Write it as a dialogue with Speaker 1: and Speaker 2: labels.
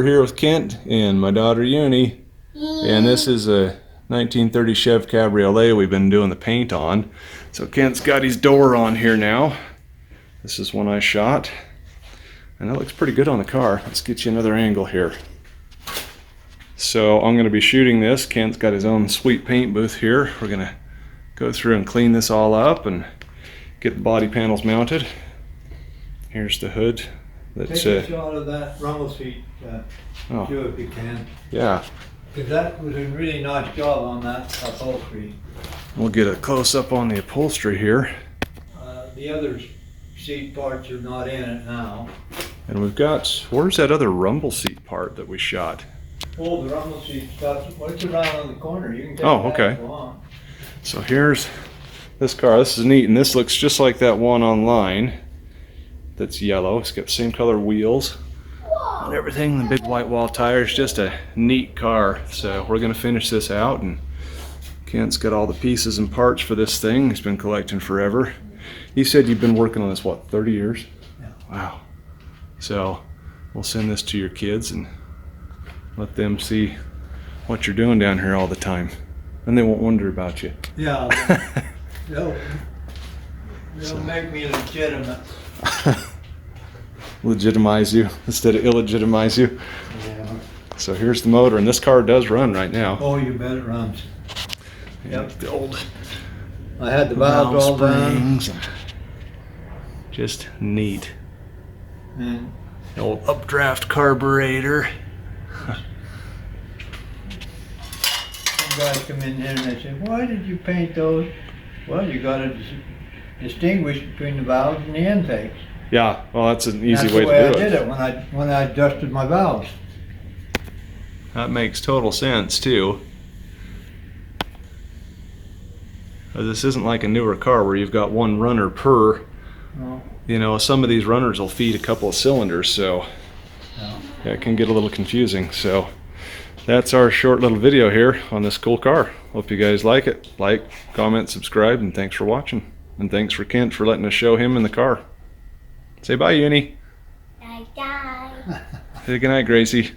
Speaker 1: here with Kent and my daughter Uni, and this is a 1930 Chevy Cabriolet we've been doing the paint on. So Kent's got his door on here now. This is one I shot, and it looks pretty good on the car. Let's get you another angle here. So I'm going to be shooting this. Kent's got his own sweet paint booth here. We're going to go through and clean this all up and get the body panels mounted. Here's the hood. That's
Speaker 2: take a shot of that rumble seat, do if you can.
Speaker 1: Yeah.
Speaker 2: Because that was a really nice job on that upholstery.
Speaker 1: We'll get a close-up on the upholstery here.
Speaker 2: The other seat parts are not in it now.
Speaker 1: And we've got, where's that other rumble seat part that we shot?
Speaker 2: Oh, the rumble seat stuff. What's around on the corner? You can take
Speaker 1: Oh,
Speaker 2: that
Speaker 1: okay.
Speaker 2: if you want.
Speaker 1: So here's this car. This is neat, and this looks just like that one online that's yellow. It's got the same color wheels and everything. The big white wall tires. Just a neat car. So we're going to finish this out, and Kent's got all the pieces and parts for this thing. He's been collecting forever. You said you've been working on this, what, 30 years?
Speaker 2: Yeah.
Speaker 1: Wow. So we'll send this to your kids and let them see what you're doing down here all the time. And they won't wonder about you.
Speaker 2: Yeah. They'll make me legitimate.
Speaker 1: Legitimize you instead of illegitimize you.
Speaker 2: Yeah.
Speaker 1: So here's the motor, and this car does run right now.
Speaker 2: Oh, you bet it runs.
Speaker 1: Yep. The old
Speaker 2: I had the valves all done.
Speaker 1: Just neat.
Speaker 2: And
Speaker 1: The old updraft carburetor.
Speaker 2: some guys come in there and they say, "Why did you paint those?" Well, you got to distinguish between the valves and the intakes.
Speaker 1: Yeah, well, that's an easy
Speaker 2: That's
Speaker 1: way
Speaker 2: the way
Speaker 1: to
Speaker 2: I
Speaker 1: do
Speaker 2: did
Speaker 1: it.
Speaker 2: it when I adjusted my valves.
Speaker 1: That makes total sense too. This isn't like a newer car where you've got one runner per.
Speaker 2: No.
Speaker 1: You know, some of these runners will feed a couple of cylinders, so
Speaker 2: No.
Speaker 1: yeah, it can get a little confusing. So that's our short little video here on this cool car. Hope you guys like it. Like, comment, subscribe, and thanks for watching. And thanks for Kent for letting us show him in the car. Say bye, Uni.
Speaker 3: Bye, bye.
Speaker 1: Say goodnight, Gracie.